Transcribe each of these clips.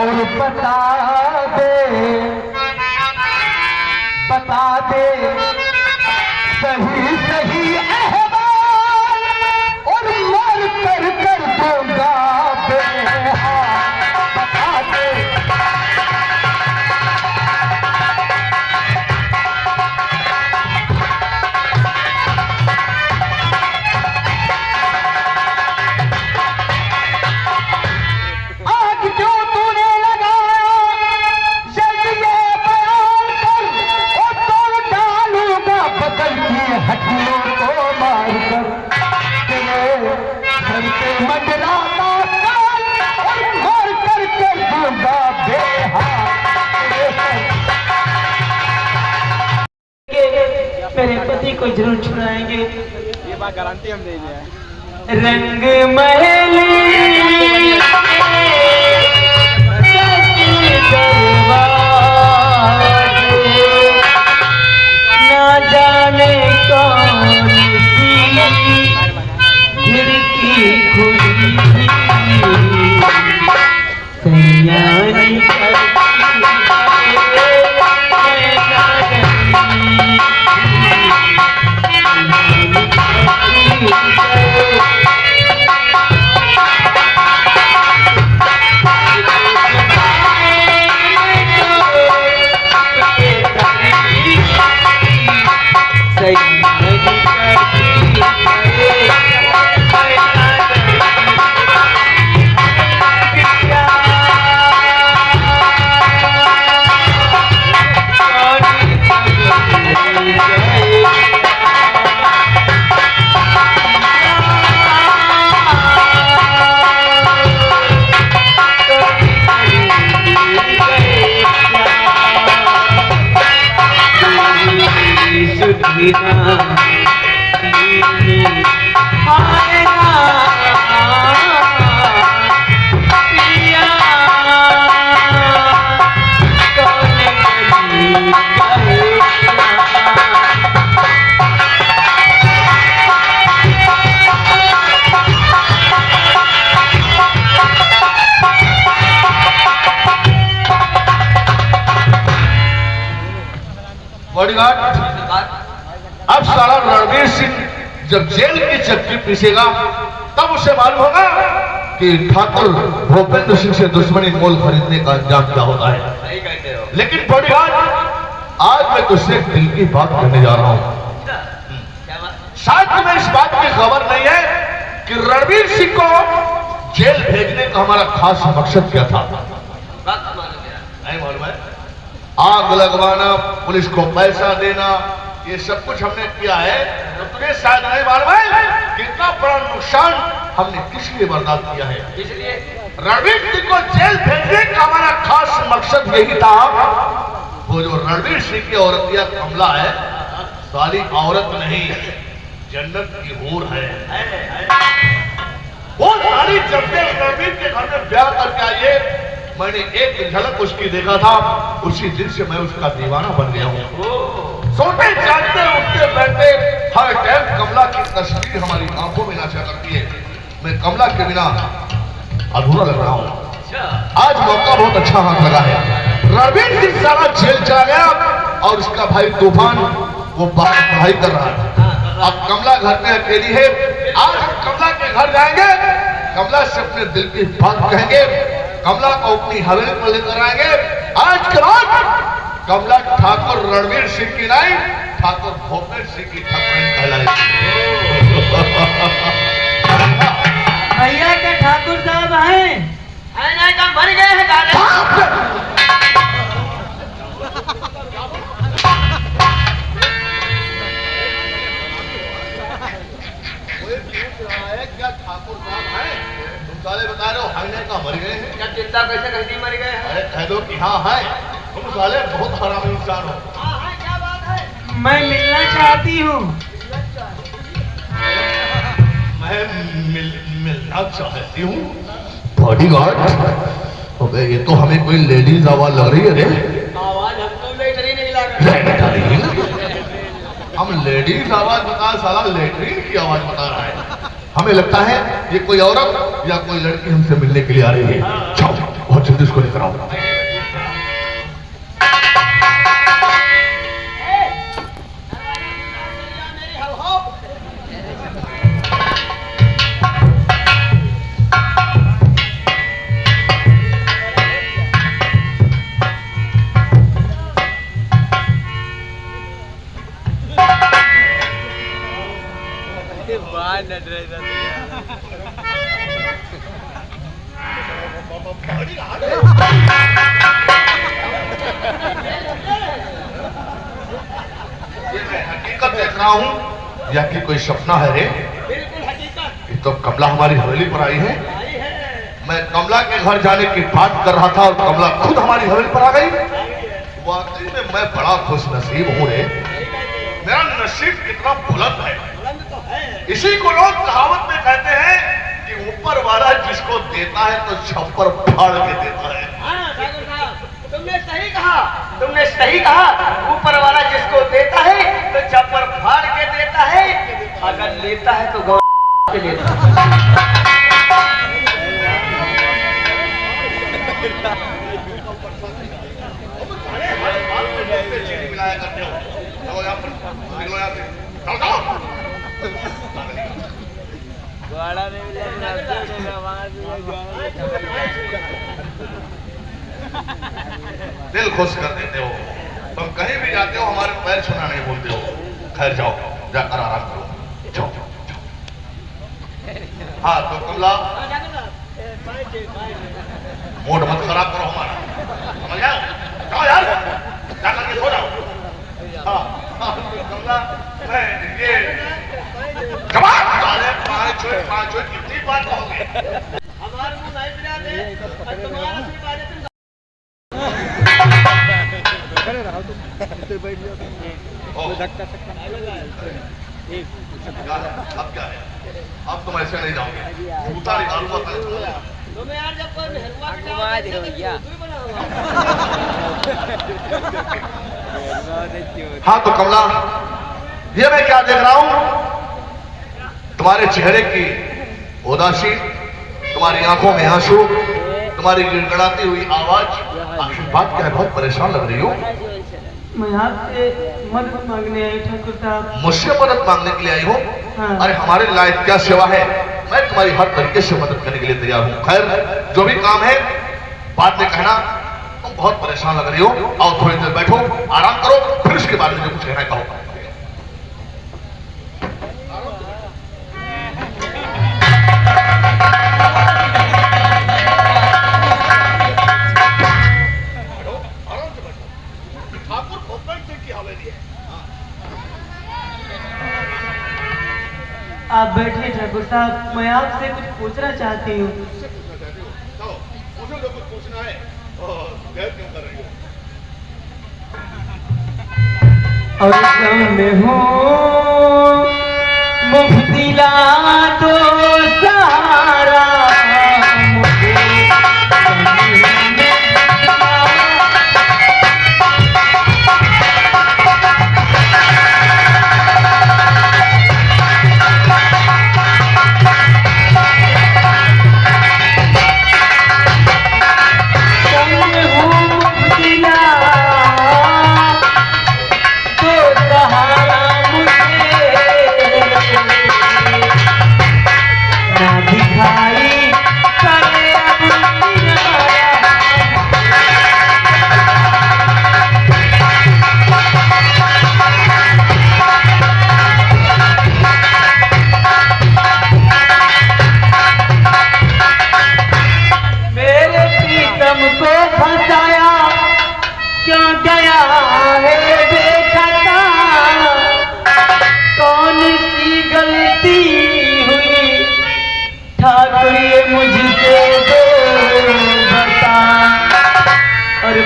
और बता दे सही सही अहवाल और मर कर दूंगा बेहाल। बता दे मेरे पति को जरूर छुड़ाएंगे, ये बात गारंटी हम दे दिया। रंग महली ना जाने कौन सी खिड़की खुली सयानी अब साला रणवीर सिंह जब जेल की चक्की पीसेगा तब उसे मालूम होगा कि ठाकुर भूपेंद्र सिंह से दुश्मनी मोल खरीदने का अंजाम क्या होता है। लेकिन बॉडीगार्ड, आज मैं तुझसे दिल की बात करने जा रहा हूं। शायद तुम्हें इस बात की खबर नहीं है कि रणवीर सिंह को जेल भेजने का हमारा खास मकसद क्या था। नहीं मालूम है? आग लगवाना, पुलिस को पैसा देना, ये सब कुछ हमने किया है। तो तुम्हें शायद नहीं मालूम है कितना बड़ा नुकसान हमने किसके लिए बर्दाश्त किया है। इसलिए रणवीर सिंह को जेल भेजने का हमारा खास मकसद यही था। वो जो रणवीर सिंह की औरतिया कमला है, साली औरत नहीं, जन्नत की हूर है। वो साली जब से रणवीर के घर में ब्याह करके आई है, मैंने एक झलक उसकी देखा था, उसी दिन से मैं उसका दीवाना बन गया हूँ। सोते जागते उठते बैठते हर टाइम कमला की तस्वीर हमारी आंखों में नाचा करती है। मैं कमला के बिना अधूरा लग रहा हूँ। आज मौका बहुत अच्छा हाथ लगा है। रणवीर सिंह सारा जेल चला गया और उसका भाई तूफान वो पढ़ाई कर रहा है। अब कमला घर में अकेली है। आज कमला के घर जाएंगे, कमला से अपने दिल की बात कहेंगे, कमला को अपनी हवेली पर लेकर आएंगे। आज के रात कमला ठाकुर रणवीर सिंह की नहीं, ठाकुर भूपेंद्र सिंह की ठाकुर कहलाएगी। भैया के ठाकुर साहब हैं? नहीं तो मर गए हैं क्या ठाकुर साहब हैं? तुम साले बता रहे हो हाईने का मर गए हैं? क्या चिंता कैसे कहती मर गए हैं? अरे कह दो कि हाँ है। तुम साले बहुत हरामी इंसान हो। क्या बात है? मैं मिलना चाहती हूँ। मैं मिलना चाहती हूँ। बॉडीगार्ड, अबे ये तो हमें कोई लेडीज आवाज लग रही है रे। आवाज हमको लेटरिन नहीं लग रही। हम लेडीज आवाज बता, साला लेटरिन की आवाज बता रहा है। हमें लगता है ये कोई औरत या कोई लड़की हमसे मिलने के लिए आ रही है। जाओ बहुत जल्दी उसको उसको लेकर आओ। हकीकत देख रहा हूँ या कि कोई सपना है रे? बिल्कुल हकीकत। ये तो कमला हमारी हवेली पर आई है। मैं कमला के घर जाने की बात कर रहा था और कमला खुद हमारी हवेली पर आ गई। वाकई में मैं बड़ा खुश नसीब हूँ रे। मेरा नसीब कितना बुलंद है। बुलंद तो है। इसी को लोग कहावत में कहते हैं कि ऊपर वाला जिसको देता है तो छप्पर फाड़ के देता है। हाँ ठाकुर साहब, तुमने सही कहा, तुमने सही कहा। ऊपर वाला जिसको देता है तो छप्पर फाड़ के देता है, अगर लेता है तो गौ के लेता है। मिलाया करते हो। चलो यहाँ पर, निकलो यहाँ से। दिल खुश कर देते हो। तुम कहीं भी जाते हो हमारे पैर छूना नहीं बोलते हो। खैर जाओ, जाकर आराम करो। जाओ, जाओ। हाँ तो कमला, मूड मत खराब करो हमारा, समझ जाओ। जाओ यार, जाकर के सो जाओ। हाँ, तो कमला, मैं ये पाँच कितनी बात कहोगे? हमारे मुंह नहीं पिला दे और तुम्हारा सिर्फ आ जाते। अब क्या है? अब तुम ऐसे नहीं जाओगे। जूता निकालूंगा पहले। तुम्हें यार जब कोई मेहरवा के जाओ तो भैया बना हुआ। हाँ तो कमला, ये मैं क्या देख रहा हूं? तुम्हारे चेहरे की उदासी, तुम्हारी आंखों में आंसू, तुम्हारी गिड़गड़ाती हुई आवाज, आखिर बात क्या है? बहुत परेशान लग रही हो। मैं आपसे मदद मांगने आई ठाकुर साहब। मुझसे मदद मांगने के लिए आई हो? हाँ। अरे हमारे लायक क्या सेवा है? मैं तुम्हारी हर तरीके से मदद करने के लिए तैयार हूँ। खैर जो भी काम है बाद में कहना। तुम बहुत परेशान लग रही हो। आओ थोड़ी देर बैठो, आराम करो, फिर उसके बाद में जो कुछ कहना है कहो। आप बैठिए ठाकुर साहब, मैं आपसे कुछ पूछना चाहती हूँ। जो कुछ पूछना है गैर क्यों कर रही हो? और गम में हूँ मुफ्तिला दो सहारा मुझे।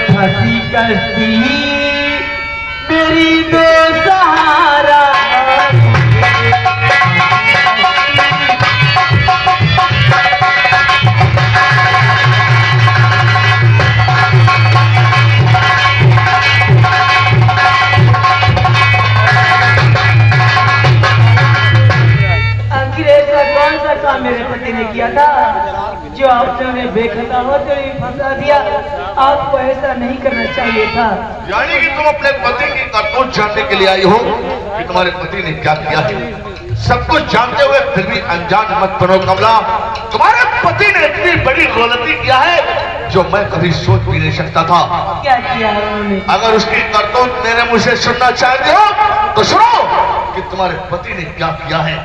फंसी कश्ती मेरी बेसहारा। आखिर ऐसा कौन सा काम मेरे पति ने किया था जो आपने बेखता हो तो फंसा दिया। आपको ऐसा नहीं करना चाहिए था। यानी कि तुम अपने पति की करतूत जानने के लिए आई हो कि तुम्हारे पति ने क्या किया है। सब कुछ जानते हुए फिर भी अनजान मत बनो कमला। तुम्हारे पति ने इतनी बड़ी गलती किया है जो मैं कभी सोच भी नहीं सकता था। क्या किया है उन्होंने? अगर उसकी करतूत मेरे मुंह से सुनना चाहते हो तो सुनो कि तुम्हारे पति ने क्या किया है।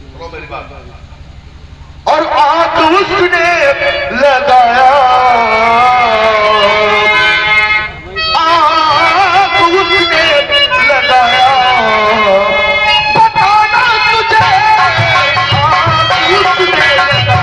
सुनो मेरी बात। और आग उसने लगाया, आग उसने लगाया, बताना तुझे आग उसने लगाया।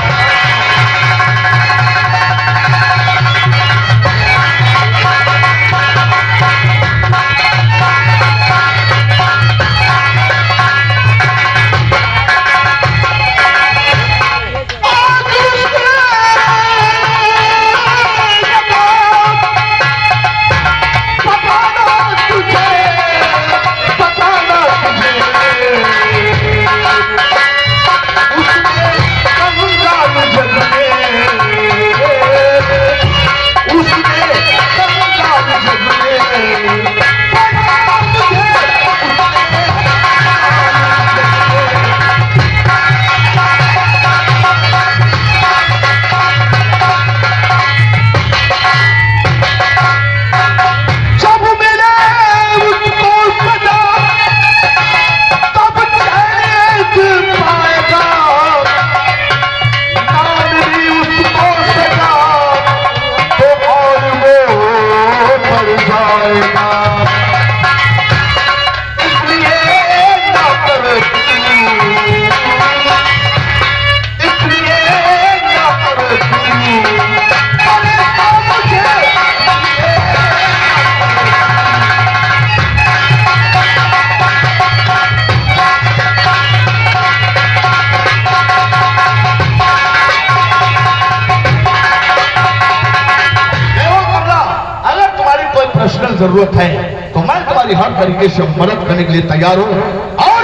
जरूरत है तो मैं तुम्हारी हर तरीके से मदद करने के लिए तैयार हूं। और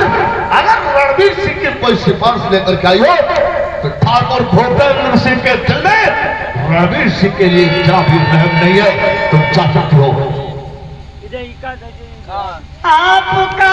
अगर रणवीर सिंह की कोई सिफारिश लेकर के आई हो तो ठाकुर भूपेंद्र सिंह के दिल में रणवीर सिंह के लिए जरा भी रहम नहीं है। तुम जा सकते हो। आपका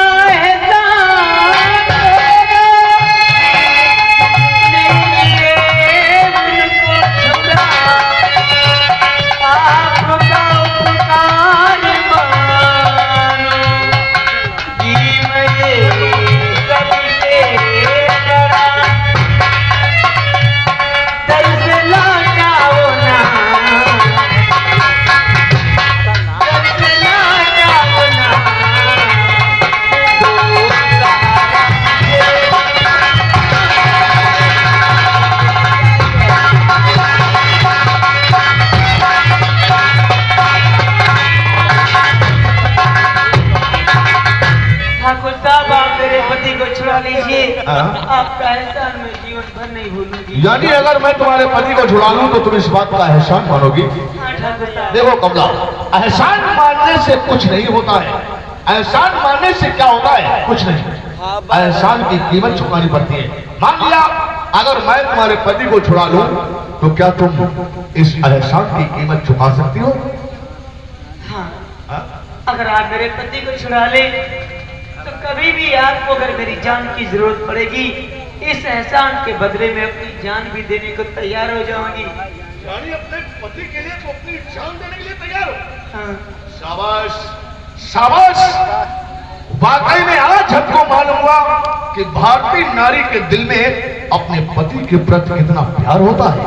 आपका एहसान मैं जीवन भर नहीं भूलूंगी। यानी अगर मैं तुम्हारे पति को छुड़ा लूं तो तुम इस बात का एहसान मानोगी। देखो कमला, एहसान मानने से कुछ नहीं होता है। एहसान मानने से क्या होता है? कुछ नहीं। एहसान की कीमत चुकानी पड़ती है। मान लिया अगर मैं तुम्हारे पति को छुड़ा लूं तो क्या तुम इस एहसान की कीमत चुका सकती हो? हाँ। अगर आप मेरे पति को छुड़ा ले तो कभी भी आपको अगर मेरी जान की जरूरत पड़ेगी, इस एहसान के बदले में अपनी जान भी देने को तैयार हो जाऊंगी। यानी अपने पति के लिए तो अपनी जान देने के लिए तैयार हो? हाँ। शाबाश शाबाश। वाकई में आज हमको मालूम हुआ कि भारतीय नारी के दिल में अपने पति के प्रति कितना प्यार होता है।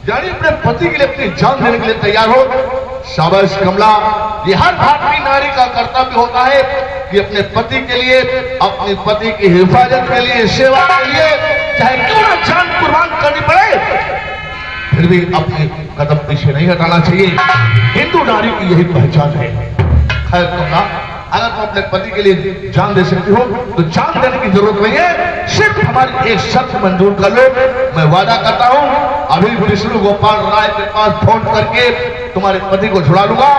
यानी अपने पति के लिए अपनी जान देने के लिए तैयार हो। शाबाश कमला। ये हर भारतीय नारी का कर्तव्य होता है कि अपने पति के लिए, अपने पति की हिफाजत के लिए, सेवा के लिए चाहे क्यों ना जान कुर्बान करनी पड़े, फिर भी अपने कदम पीछे नहीं हटाना चाहिए। हिंदू नारी की यही पहचान है। खैर कमला, अगर तुम अपने पति के लिए जान दे सकती हो तो जान देने की जरूरत नहीं है। सिर्फ हमारी एक शर्त मंजूर कर लो। मैं वादा करता हूं अभी विष्णु गोपाल राय के पास फोन करके तुम्हारे पति को छुड़ा लूंगा।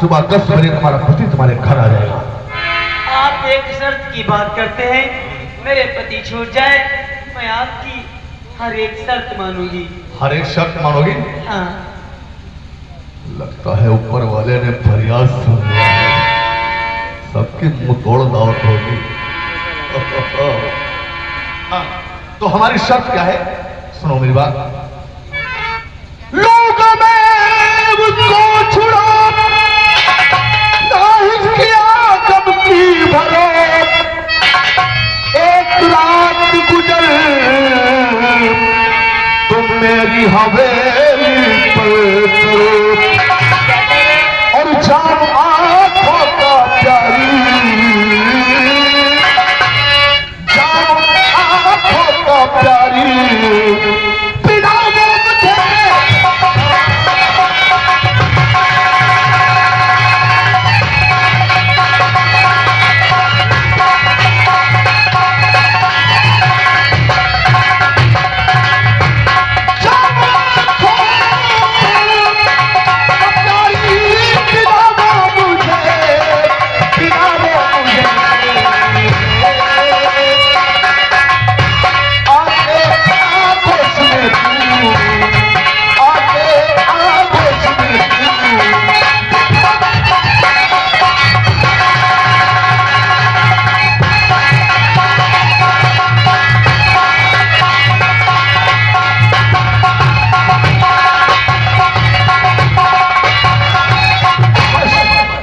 सुबह 10 बजे तुम्हारा पति तुम्हारे घर आ जाएगा। आप एक शर्त की बात करते हैं, मेरे पति छूट जाए मैं आपकी हर एक शर्त मानूंगी। हर एक शर्त मानोगी? हाँ। लगता है ऊपर वाले ने फरियाद सुन लिया है, सबकी मुंह तोड़ दावत होगी। हाँ, तो हमारी शर्त क्या है? सुनो मेरी बात। लोग में उसको छुड़ा नहीं किया कब की भरो, एक रात गुजर तुम मेरी हवेली पर करो, और जान आंखों का प्यारी, जान आंखों का प्यारी, बिना वो मुझे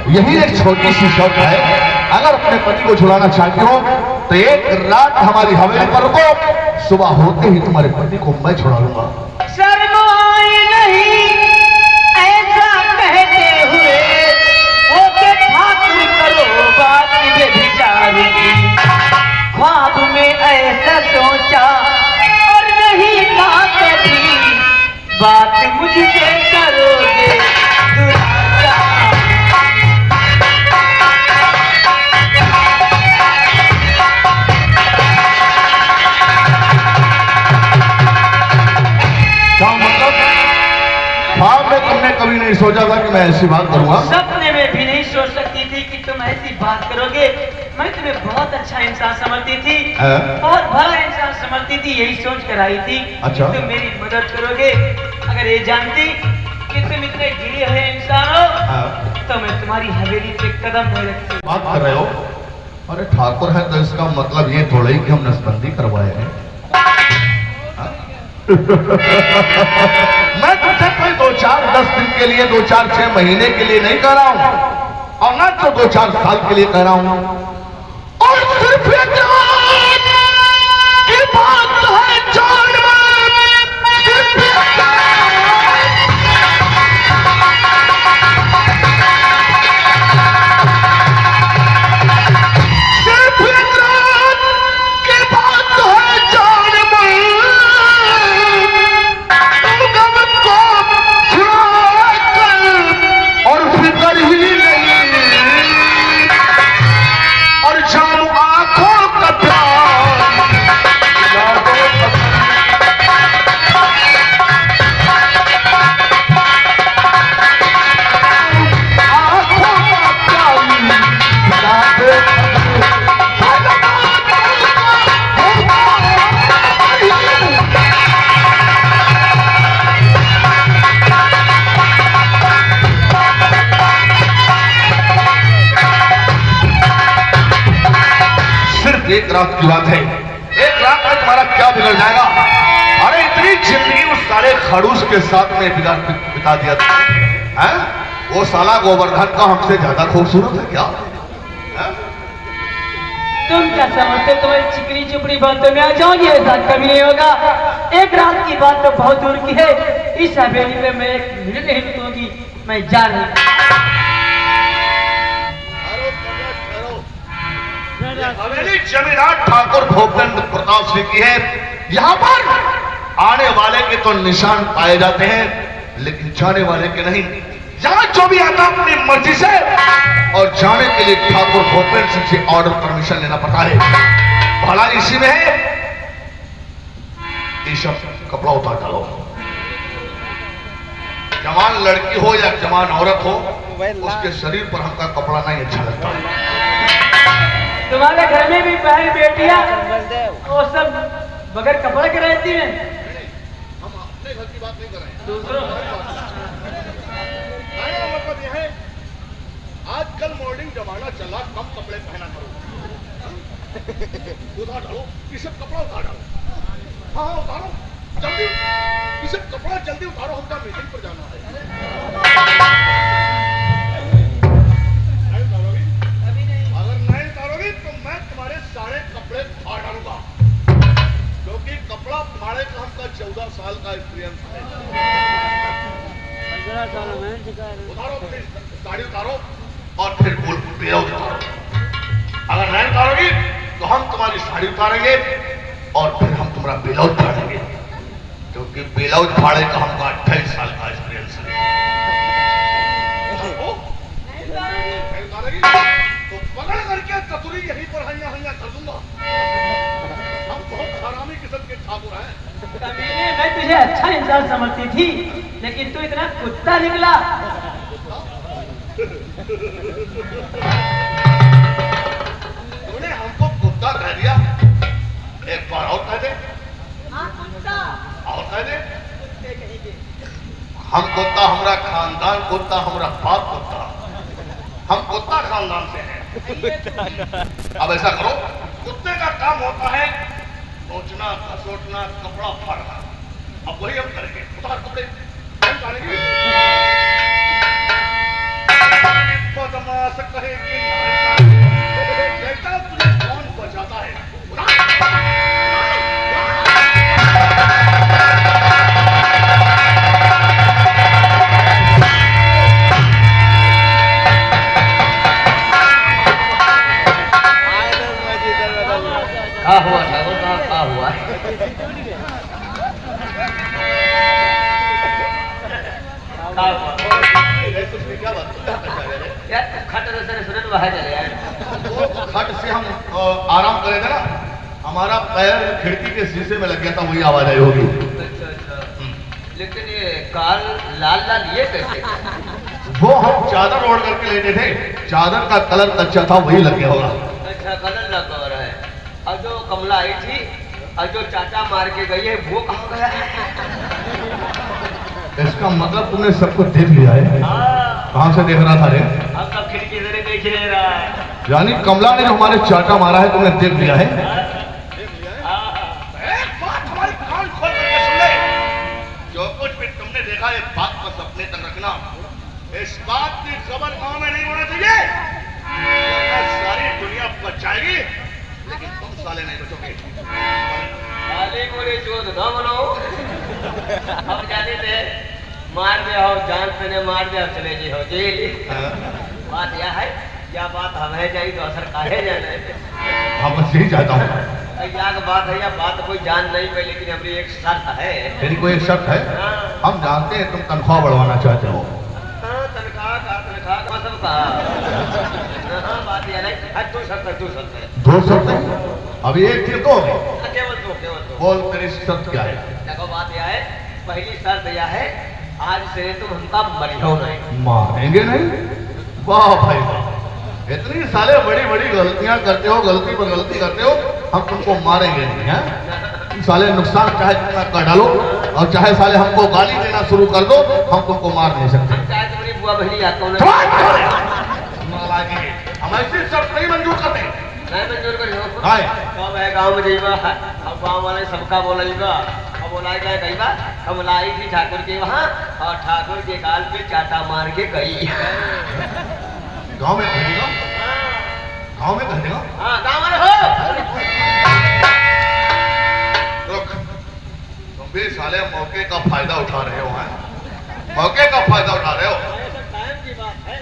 यही एक छोटी सी शर्त है। अगर अपने पति को छुड़ाना चाहती हो तो एक रात हमारी हवेली पर रुको, सुबह होते ही तुम्हारे पति को मैं छुड़ा लूंगा। शर्माई नहीं ऐसा कहते हुए, होके ठाकुर करो बात बेविचारी, ख्वाब में ऐसा सोचा और नहीं था कभी, बात मुझसे करोगे दुराचा। क्या मतलब? ख्वाब में तुमने कभी नहीं सोचा था कि मैं ऐसी बात करूंगा? सपने में भी नहीं सोच सकती थी कि तुम ऐसी बात करोगे। मैं तुम्हें बहुत अच्छा इंसान समझती थी, बहुत भला इंसान समझती थी, यही सोच कर आई थी। अच्छा। तुम मेरी मदद करोगे। अगर ये जानती कि तुम इतने गिरे हुए इंसान हो तो मैं तुम्हारी हवेली पे कदम नहीं रखती। बात कर रहे हो? अरे ठाकुर है तो इसका मतलब ये थोड़ा ही कि हम नसबंदी करवाए हैं। मैं तुझसे कोई 2-4-10 दिन के लिए, 2-4-6 महीने के लिए नहीं कह रहा हूं, और ना तो 2-4 साल के लिए कह रहा हूं। और सिर्फ एक रात की बात है जान में, सिर्फ एक रात। सिर्फ एक रात की बात है जान में, तुम गम को छुड़ा कर और फिक्र ही नहीं, और जानू आंखों का प्यार, यादों का आंखों का प्यार, यादों का सिर्फ एक रात की बात है। एक रात में तुम्हारा क्या बिगड़ जाएगा? अरे इतनी जिंदगी उस साले खड़ूस के साथ में बिता दिया था, हैं? वो साला गोवर्धन का हमसे ज्यादा खूबसूरत है क्या? हैं? तुम क्या समझते तुम्हारी चिकनी चुपड़ी बातों में आ जाओगी? ऐसा कभी नहीं होगा। एक रात की बात तो बहुत दूर की है। इस हवेली में मैं एक मिनट नहीं रुकूंगी, मैं जा रही हूं। हवेली जमींदार ठाकुर भूपेंद्र प्रताप सिंह की है। यहाँ पर आने वाले के तो निशान पाए जाते हैं, लेकिन जाने वाले के नहीं। यहाँ जो भी आता अपनी मर्जी से, और जाने के लिए ठाकुर भूपेंद्र सिंह से ऑर्डर परमिशन लेना पड़ता है। भला इसी में है, ईशब कपड़ा उतार डालो। जवान लड़की हो या जवान औरत हो, उसके शरीर पर हमका कपड़ा नहीं अच्छा लगता। तुम्हारे घर में भी बहन बेटियां वो सब बगैर कपड़े के रहती हैं। अपने घर की बात नहीं कर रहे हैं। दूसरों कहने का मतलब यह है, आजकल मॉडर्न जमाना चला, कम कपड़े पहना करो। उतार डालो, ये सब कपड़ा उतार डालो। हाँ हाँ उतारो जल्दी, ये सब कपड़ा जल्दी उतारो, हमका मीटिंग पर जाना है। नहीं उतारोगी? अगर नहीं उतारोगी तो मैं तुम्हारे सारे कपड़े फाड़ डालूंगा, क्योंकि कपड़ा फाड़े का हमका 14 साल का एक्सपीरियंस है। 15 साल में उतारो अपनी साड़ी उतारो और फिर बोल ब्लाउज उतारो। अगर नहीं उतारोगी तो हम तुम्हारी साड़ी उतारेंगे और फिर हम तुम्हारा ब्लाउज फाड़ेंगे, क्योंकि ब्लाउज फाड़े का हमका 28 साल का एक्सपीरियंस है। नहीं उतारेगी तो पकड़ करके चतुरी यहीं पर हैया हैया कर दूंगा। हम बहुत हरामी किस्म के ठाकुर हैं। कमीने, मैं तुझे अच्छा इंसान समझती थी, लेकिन तू इतना कुत्ता निकला। तूने हमको कुत्ता कह दिया, एक बार और कह दे। और कह दे। हम कुत्ता, हमारा खानदान कुत्ता, हमारा बाप कुत्ता, हम कुत्ता खानदान से हैं। अब ऐसा करो, कुत्ते का काम होता है सोचना, खसोटना, कपड़ा फाड़ना। अब वही हम करेंगे। उतार कपड़े, हम उतारेंगे। बदमाश कहे कि बेटा तुझे कौन बचाता है? क्या हुआ ठाकुर साहब, क्या हुआ? क्या बात यार खट रसने सुनन बाहर चले यार। खट से हम आराम करे थे ना, हमारा पैर खिड़की के शीशे में लग गया था, वही आवाज आई होगी। अच्छा अच्छा, लेकिन ये काल लाल लाल ये कैसे? वो हम चादर ओढ़ करके लेटे थे, चादर का कलर अच्छा था, वही लग गया होगा। अच्छा कलर लग रहा है। और जो कमला आई थी और जो चाचा मार के गई है वो कहाँ गया? इसका मतलब तुमने सबको देख लिया है। कहाँ से देख रहा था रे? हम सब खिड़की से देख ले रहा है। यानी कमला ने जो हमारे चाटा मारा है तुमने देख लिया है। एक बात हमारी कान खोल करके सुन ले, जो कुछ भी तुमने देखा है बात को अपने तक रखना। इस बात की खबर गांव में नहीं होना चाहिए, वरना सारी दुनिया बच जाएगी, लेकिन तुम साले नहीं बचोगे। साले बोले चोद न बनो। अब जाने दे, मार दे हो जान पे ने मार दे, अब चले जी हो जेल। बात यह है, क्या बात हमें जाई तो असर काहे जाना है? हाँ बस यही चाहता हूँ। क्या बात है, या बात कोई जान नहीं पाई, लेकिन हमारी एक शर्त है। तेरी कोई एक शर्त है? हम जानते हैं तुम तनख्वाह बढ़वाना चाहते हो। हाँ तनख्वाह का सबका। हाँ बात यह नहीं, तू शर्त है। दो शर्त है? अभी एक थी दो है। केवल दो। बोल तेरी शर्त क्या है? देखो बात यह है, पहली शर्त यह है, आज से तुम हमका मरियो नहीं। मारेंगे नहीं? वाह भाई वाह, इतनी साले बड़ी बड़ी गलतियां करते हो, गलती पर गलती करते हो, हम तुमको मारेंगे नहीं हैं? साले नुकसान चाहे कितना कर डालो और चाहे साले हमको गाली देना शुरू कर दो, हम तुमको मार नहीं सकते। हम चाहे तुम्हारी बुआ बहनी आता हूँ हम ऐसी शर्त नहीं मंजूर करते। नहीं मंजूर करियो। हाय। कब है गाँव में जाइबा, अब गाँव वाले सबका बोलेगा, अब बोला क्या कहीबा, हम लाई थी ठाकुर के वहाँ और ठाकुर के गाल पे चाटा मार के गई। गाँव में कह देगा? गाँव में कह देगा? हाँ गाँव वाले हो। रुक, तुम भी साले मौके का फायदा उठा रहे हो हैं? मौके का फायदा उठा रहे हो? टाइम की बात है।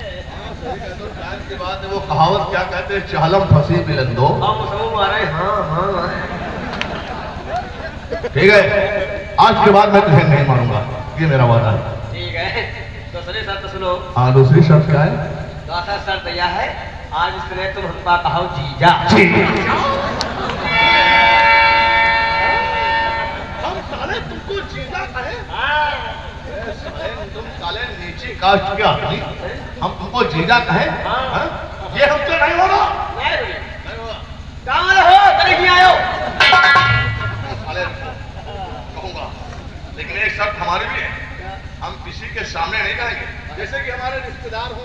टाइम की बात है। वो कहावत क्या कहते हैं, चालम फंसी बिलंदो। हम सब मारे। हाँ। ठीक है, आज के बाद मैं तुझे नहीं मारूंगा, ये मेरा वादा है। ठीक है, दूसरी शर्त सुनो। हाँ दूसरी शर्त क्या है? दूसरा शर्त यह है, आज इसने तुम हमका कहो जीजा। हम साले तुमको जीजा कहे? तुम साले नीचे कास्ट के आदमी, हम तुमको जीजा कहे? हाँ? ये हमसे नहीं होगा। नहीं होगा। गाँव वाले हो, तरीके आयो। साले कहूंगा लेकिन एक शर्त हमारी भी है, हम किसी के सामने नहीं कहेंगे। जैसे कि हमारे रिश्तेदार हो,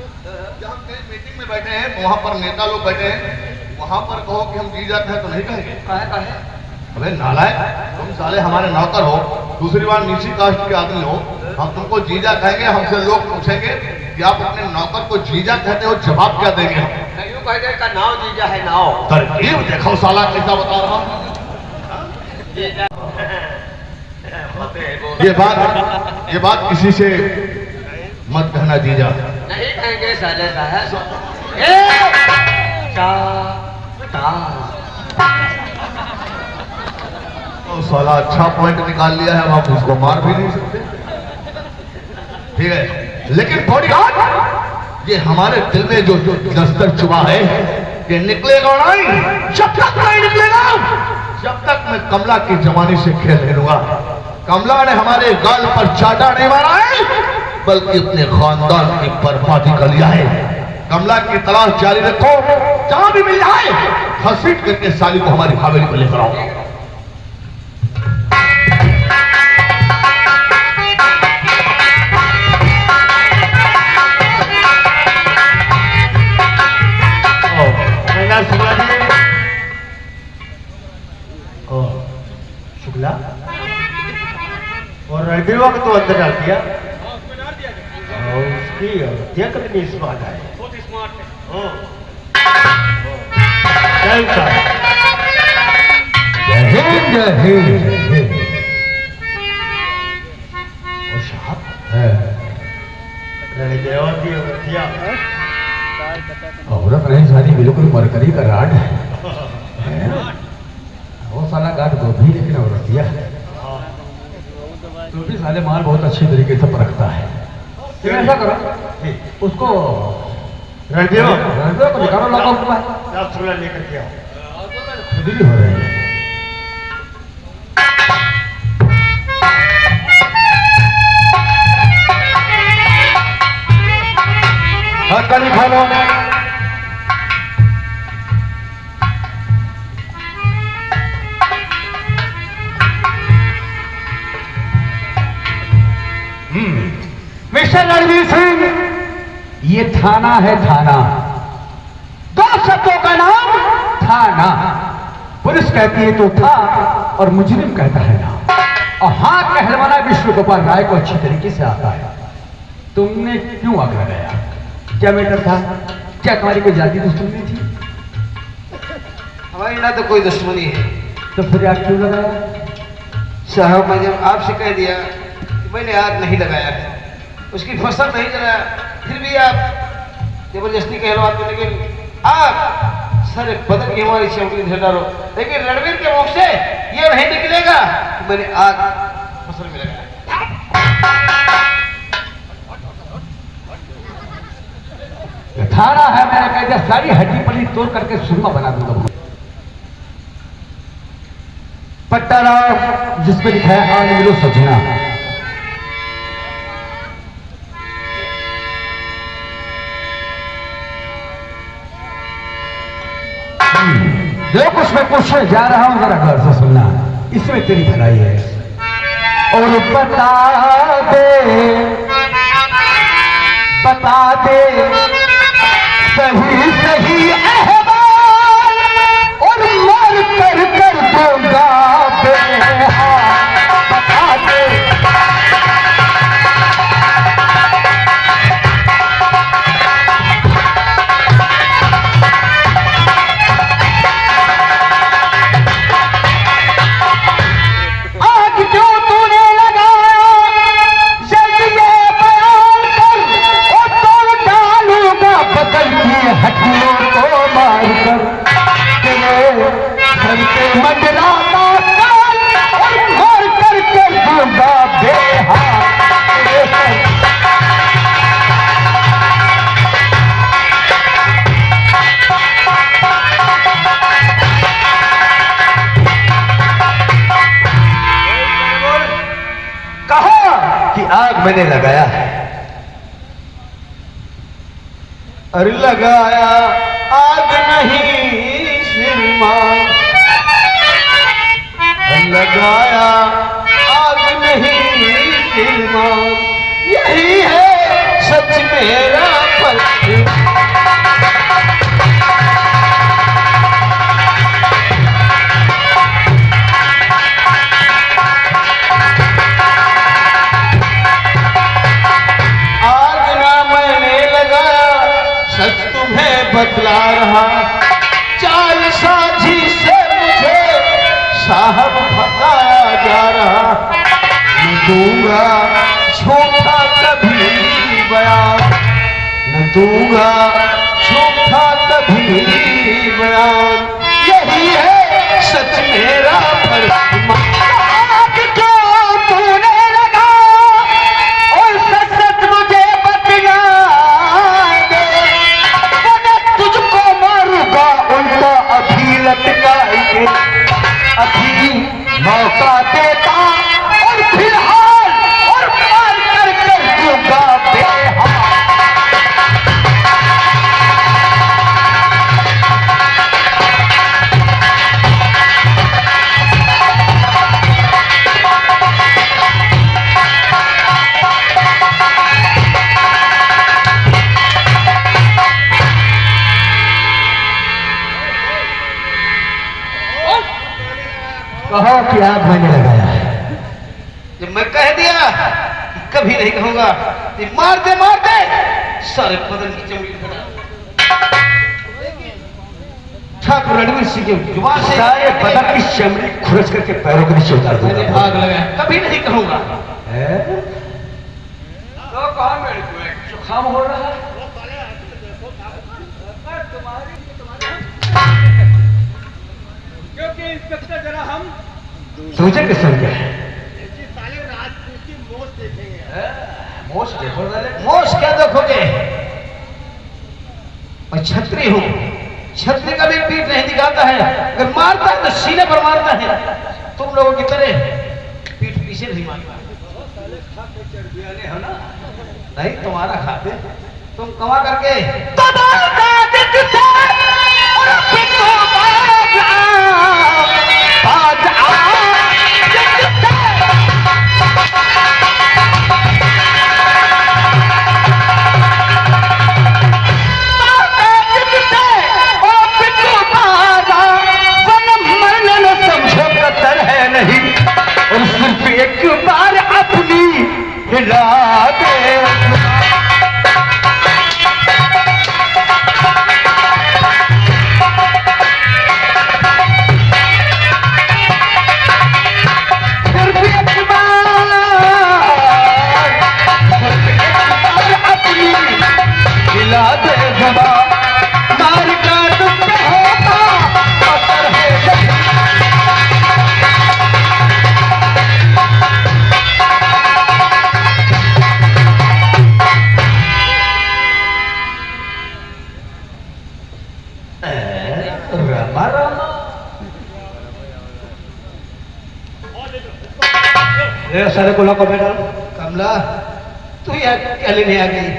जब हम कहीं मीटिंग में बैठे हैं, वहां पर नेता लोग बैठे हैं, वहां पर कहो कि हम जीजा हैं तो नहीं कहेंगे। कहे अबे नालायक, तुम साले हमारे नौकर हो, दूसरी बार नीची कास्ट के आदमी हो, हम तुमको जीजा कहेंगे। हमसे लोग पूछेंगे कि आप अपने नौकर को जीजा कहते हो, जवाब क्या देंगे हम? यूं कह दे का नाव जीजा है नाव। तरकीब देखो साला कैसा बता रहा हूं। ये बात किसी से मत कहना जीजा। नहीं कहेंगे साले साहब। तो साला अच्छा पॉइंट निकाल लिया है, अब आप उसको मार भी नहीं सकते। ठीक है, लेकिन बॉडीगार्ड, ये हमारे दिल में जो दस्तर चुभा है, ये निकलेगा नहीं। जब तक नहीं निकलेगा, जब तक मैं कमला की जवानी से खेल नहीं लूंगा। कमला ने हमारे गाल पर चाटा नहीं मारा है, बल्कि अपने खानदान की बर्बादी कर लिया है। कमला की तलाश जारी रखो, जहां भी मिल जाए घसीट करके साली को हमारी हवेली पर लेकर आओ। शुक्ला और रणबीर को तो अंदर डाल दिया। और उसकी हत्या कितनी स्मार्ट है। बहुत स्मार्ट है। जय हिंद जय हिंद जय हिंद। और साहब रणदेवा की हत्या औरत नहीं सारी बिल्कुल मरकरी का राड है। वो साला गाठ गोभी, लेकिन औरतिया तो भी साले माल बहुत अच्छी तरीके से परखता है। फिर ऐसा करो, उसको रणदेव को निकालो, लगा हुआ है, लेकर के आओ। खुद ही हो रहे हैं। हथकड़ी खा लो। मिस्टर रणवीर सिंह, ये थाना है, थाना। दो शब्दों का नाम थाना। पुलिस कहती है तो था और मुजरिम कहता है ना। और हाँ, कहलवाना विश्व गोपाल राय को अच्छी तरीके से आता है। तुमने क्यों आग लगाया? क्या मैटर था? क्या तुम्हारी कोई जाति दुश्मनी थी? हमारी ना तो कोई दुश्मनी है। तो फिर आग क्यों लगाया? साहब, मैं जब आपसे कह दिया कि मैंने आग नहीं लगाया है, उसकी फसल नहीं जलाया, फिर भी आप जबरदस्ती कह लो आपको, लेकिन आप सारे बदन की हमारी चमड़ी धर डालो। लेकिन रणवीर के मुख से ये नहीं निकलेगा कि मैंने आग फसल में लगाया। थाना है, मैंने कह दिया सारी हड्डी पली तोड़ करके सुरमा बना दूंगा। पट्टा लाओ जिसपे लिखा है आन मिलो सजना। जो कुछ मैं पूछने जा रहा हूं जरा गौर से सुनना, इसमें तेरी भलाई है। और बता दे सही सही अहवाल, और मर कर दूंगा बेहाल। बता दे आग क्यों तूने लगाया, जल्दी ये बयान कर, और तोड़ डालूंगा बदल की हड्डियों को मार कर। तेरे घर पे मंडराता काल, और मार कर दूंगा बेहाल। तेरे सर कहा कि आग मैंने लगाया है। अरे लगाया आग नहीं श्रीमान, लगाया आग नहीं ईमान, यही है सच मेरा फर्ज। आग ना मैंने लगाया, सच तुम्हें बतला रहा, चाल साझी से मुझे साहब भगाया जा रहा। न दूंगा झूठा कभी बयान, न दूंगा झूठा कभी बयान, यही है सच मेरा फर्ज। आग क्यों तूने लगा और सच मुझे बतला दे, वरना तुझको मारूंगा उल्टा अभी लटकाएंगे। अभी मौका देता और फिलहाल और मार कर दूंगा बेहाल। कहो कि आप मैंने लगाया है। जब मैं कह दिया कि कभी नहीं कहूंगा, तो मार दे सारे बदन की चमड़ी फटा। ठाकुर रणवीर सिंह के जुबान से सारे बदन की चमड़ी खुरच करके पैरों के नीचे उतार दूंगा। आग लगाया, कभी नहीं कहूंगा। तो कहाँ मेरे को जुकाम हो रहा है? क्योंकि इंस्पेक्टर जरा हम तुझे किस समझा है? मोश देखो, मोश क्या देखोगे? मैं छत्री हूं, छत्री का भी पीठ नहीं दिखाता है, अगर मारता है तो सीने पर मारता है। तुम लोगों की तरह पीठ पीछे नहीं मारता है ना? नहीं, तुम्हारा खाते तुम कमा करके और सिर्फ एक बार अपनी हिला दे। सिर्फ एक बार अपनी हिला दे जबा, मार का दुख होता पत्थर है। सारे को लको बेटा। कमला, तू यहाँ क्या लेने आ गई?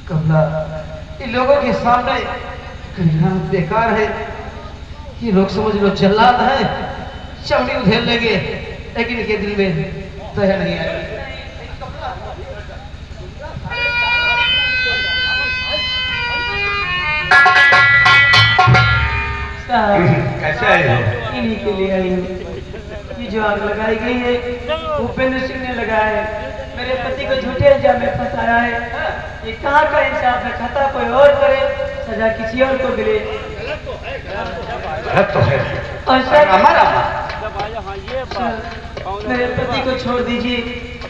कमला, इन लोगों के सामने कहना बेकार है। ये लोग समझ लो जल्लाद है, चमड़ी उधेड़ लेंगे, लेकिन इनके दिल में दया नहीं आएगी। कैसे आए हो? इन्हीं के लिए आई हूँ। ये जो आग लगाई गई है भूपेंद्र सिंह ने लगाया है। मेरे पति को झूठे इल्जाम में फंसाया है। ये कहाँ का इंसाफ है? खता कोई और करे, सजा किसी और को मिले। गलत तो है। और सर हमारा मेरे पति को छोड़ दीजिए,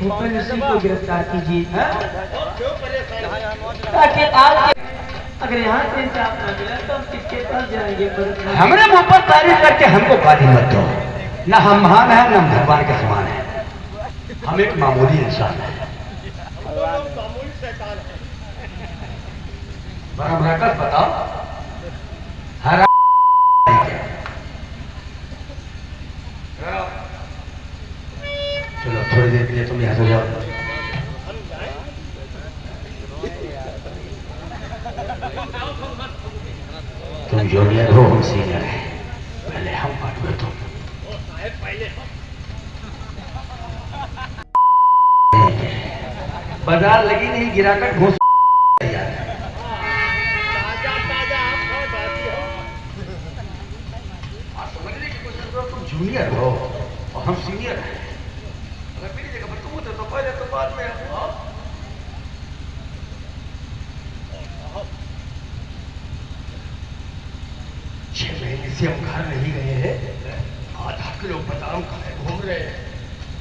भूपेंद्र सिंह को गिरफ्तार कीजिए, ताकि आज अगर यहाँ से इंसाफ न मिला तो हम किसके पास जाएंगे? हमने मुंह पर तारीफ करके हमको गाली मत दो। न हम महान है, न भगवान के समान है। हम एक मामूली इंसान है। बरम रहकर बताओ, हर चलो थोड़ी देर के लिए तुम यहाँ से जाओ। तुम जूनियर हो, हम सीनियर हैं। पहले हम बात में तुम बाजार लगी नहीं, गिराकर घोष तैयार है। समझने की कोशिश करो, तुम जूनियर हो और हम सीनियर हैं। अगर मेरी जगह पर तुम होते तो पहले तो बाद में हाँ? 6 महीने से हम घर नहीं गए हैं, आधा किलो बादाम खाए घूम रहे हैं।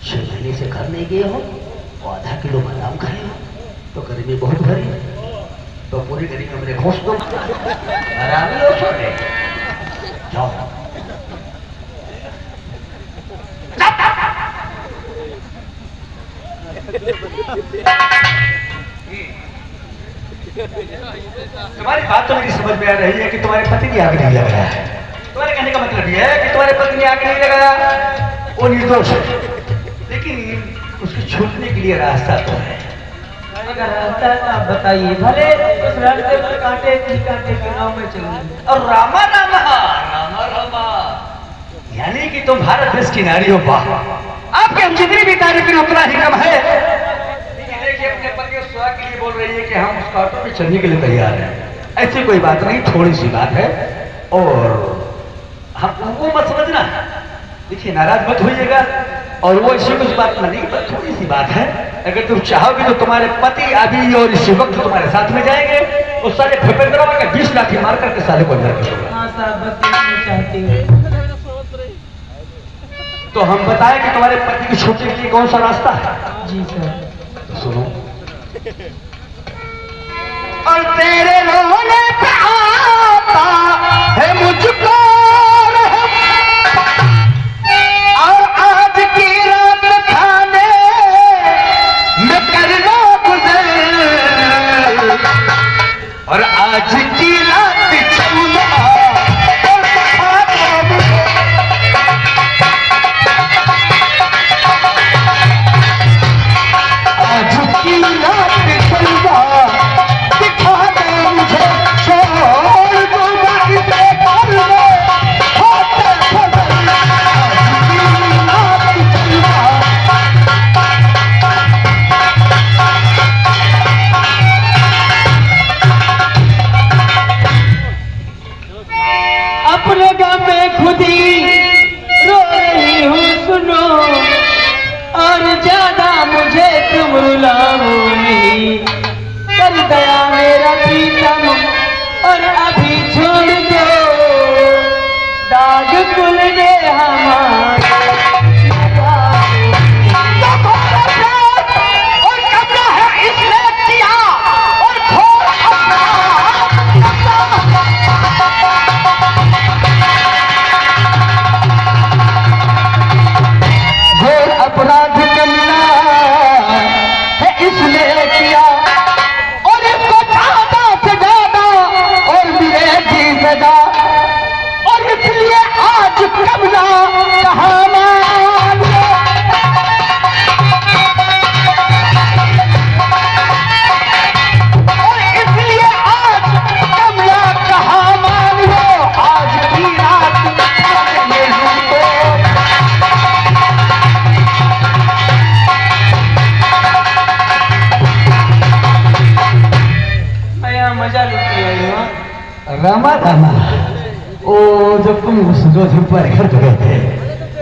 6 महीने से घर नहीं गए हो और आधा किलो बादाम खाए हो, तो गर्मी बहुत भरी है, तो पूरी गर्मी हमने घोष दो आरामी हो छोड़े जाओ। तुम्हारी बात तो मेरी समझ में आ रही है कि तुम्हारे पति की आग नहीं लग रहा है। तुम्हारे कहने का मतलब यह है कि तुम्हारे पति ने आग नहीं लगाया, वो निर्दोष है, लेकिन उसको छूटने के लिए रास्ता तो है। अगर रास्ता है तो आप बताइए, भले उस रास्ते पर कांटे की नाव में चलूंगी। और रामा रामा रामा रामा, यानी कि तुम भारत देश की नारी हो। वाह, आपके हम जितनी भी तारीफ करें उतना ही कम है। अपने पति के सुहाग के लिए बोल रही है कि हम उस ऑटो में चलने के लिए तैयार हैं। ऐसी कोई बात नहीं, थोड़ी सी बात है और हम वो मत समझना। देखिए, नाराज मत होइएगा, और वो ऐसी कुछ बात नहीं, पर थोड़ी सी बात है। अगर तुम चाहोगे तो तुम्हारे पति अभी और इसी वक्त तुम्हारे साथ में जाएंगे, उस साले भूपेंद्र के 20 लाठी मार करके साले को अंदर कर दूंगा। हाँ साहब, बस यही चाहती हूँ। तो हम बताएं कि तुम्हारे पति की छूटने के लिए कौन सा रास्ता है? जी सर। सुनो, और तेरे रोने पे आता है मुझको और आज की रात खाने में करना गुजर, और आज की रात चलना अपने गम में खुद ही रो रही हूँ सुनो, और ज्यादा मुझे तुम रुलाओ नहीं। कर दया मेरा प्रीतम और अभी छोड़ दो, दाग कुल ने हमारे और कब्जा है इसने किया और घोर अपराध करना है इसने किया, और इसको ज्यादा से ज्यादा और मिलेगी सजा, और इसलिए आज कब्जा कहाँ मान लो। और इसलिए आज कब्जा कहाँ मान लो, आज की रात में हमको मजा लुट लिया। रामा रामा, ओ जब तुम उस रोज पर घर गए थे,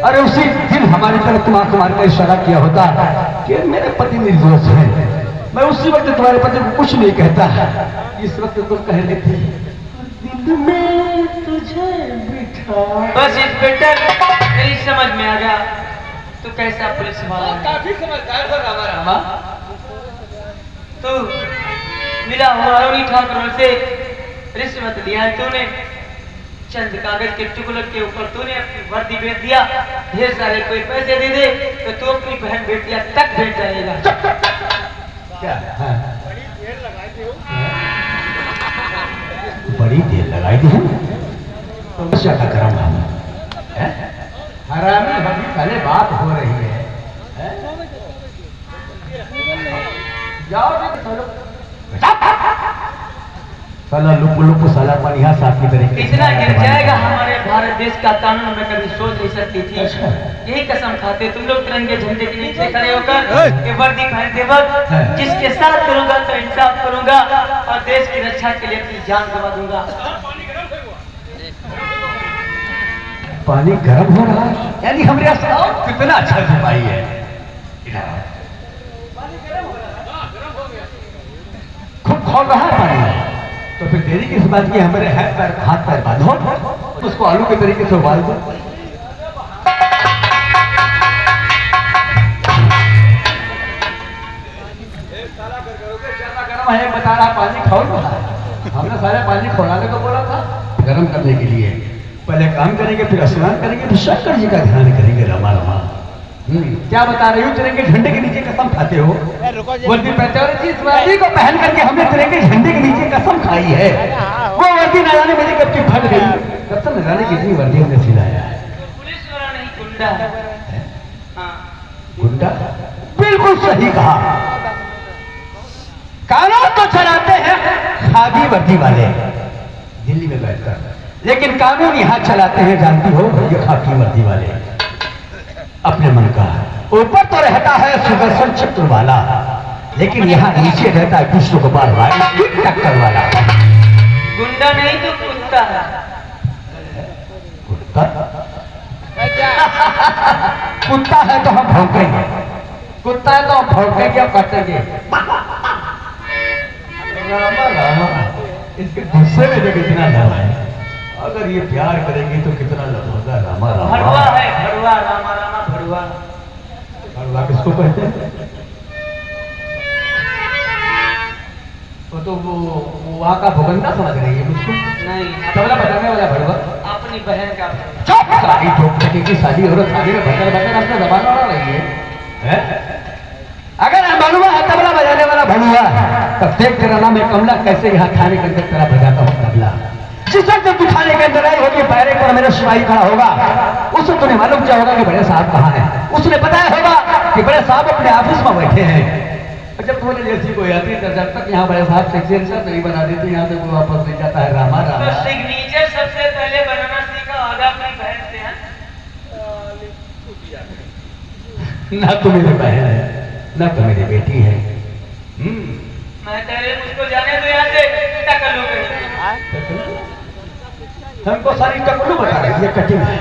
अरे उसी दिन हमारी तरफ तुम आंख मार कर इशारा किया होता कि मेरे पति निर्दोष है, मैं उसी वक्त तुम्हारे पति को कुछ नहीं कहता। इस वक्त तुम कह लेते दिल में तुझे बिठा। बस इंस्पेक्टर, मेरी समझ में आ गया तू कैसा पुलिस वाला है। काफी समझदार था रामा रामा। तू मिला हुआ अरुणी ठाकुर से रिश्वत लिया है तूने, चंद कागज के टुकड़ों के ऊपर तूने अपनी वर्दी बेच दिया। ढेर सारे कोई पैसे दे दे तो तू अपनी बहन बेटियां तक भेज जाएगा। क्या? बड़ी देर लगाई थी हम, तो ज्यादा गर्म हम हरामी अभी पहले बात हो रही है। जाओ साला लुप लुप साला पनिया साथ की तरह इतना गिर जाएगा हमारे भारत देश का कानून में कभी सोच नहीं सकती थी। यही कसम खाते तुम लोग तिरंगे झंडे के नीचे खड़े होकर ये वर्दी पहनते वक्त जिसके साथ करूंगा तो इंसाफ करूंगा और देश की रक्षा के लिए अपनी जान गंवा दूंगा। पानी गर्म हो रहा है, यानी हमारे साथ कितना अच्छा सिपाही है। खूब खोल रहा है पानी, तो फिर देरी किस बात की? हमारे हाथ पैर बांधो, उसको आलू के तरीके से उबाल दो। है बता रहा पानी खोल रहा है, हमने सारे पानी खोलाने को बोला था गर्म करने के लिए। पहले काम करेंगे, फिर स्नान करेंगे, फिर शंकर जी का ध्यान करेंगे। रमा रमा क्या बता रही हूँ? तिरंगे झंडे के नीचे कसम खाते हो, वर्दी पहनते हो। जिस वर्दी को पहन करके हमने तिरंगे झंडे के नीचे कसम खाई है, वो वर्दी न जाने मेरी कब की फट गई, कब तक न जाने कितनी वर्दी हमने सिलाया है। पुलिस वाला नहीं, गुंडा है। हाँ। गुंडा? बिल्कुल सही कहा। कानून तो चलाते हैं खादी वर्दी वाले दिल्ली में बैठकर, लेकिन कानून यहां चलाते हैं, जानती हो, ये खाकी वर्दी वाले अपने मन का। ऊपर तो रहता है सुदर्शन चक्र वाला, लेकिन यहाँ नीचे रहता है विष्णु गोपाल टक्कर वाला। गुंडा नहीं तो कुत्ता है। कुत्ता? कुत्ता है तो हम भौंकेंगे, कुत्ता है तो हम भौंकेंगे और काटेंगे। रामा रामा, इसके गुस्से में जो कितना लव है, अगर ये प्यार करेंगी तो कितना लव होगा। रामा रामा भड़वा है, भड़वा, रामा रामा भड़वा। भड़वा किसको कहते हैं? तो वो वहाँ का भुगंदा समझ रही है मुझको? नहीं, तबला बजाने वाला भड़वा। अपनी बहन का। चुप! सारी ठोक टकी की शादी औरत शादी में भटर भटर अपने जबान वाला रही है। अगर भड़ुआ है, तबला बजाने वाला भड़ुआ, तब देख तेरा नाम है कमला, कैसे यहाँ खाने के अंदर तेरा बजाता हूँ तबला। जिस वक्त तू खाने के अंदर आई होगी, पैरे पर मेरा सिपाही खड़ा होगा, उससे तुम्हें मालूम क्या होगा कि बड़े साहब कहाँ हैं। उसने बताया होगा कि बड़े साहब अपने ऑफिस में बैठे हैं। और जब तुम्हें जैसी कोई आती है, जब तक यहाँ बड़े साहब सिग्नेचर नहीं बना देती, यहाँ से वो वापस नहीं जाता है। रामा रामा। तो सिग्नेचर सबसे पहले बनाना सीखा होगा अपनी बहन से, है? ना तो मेरी बहन है, ना तो मेरी बेटी है। मैं तेरे मुझको जाने दो यहाँ से, टकलू कहीं। हमको सारी टकलू बता रही है, कटिंग है।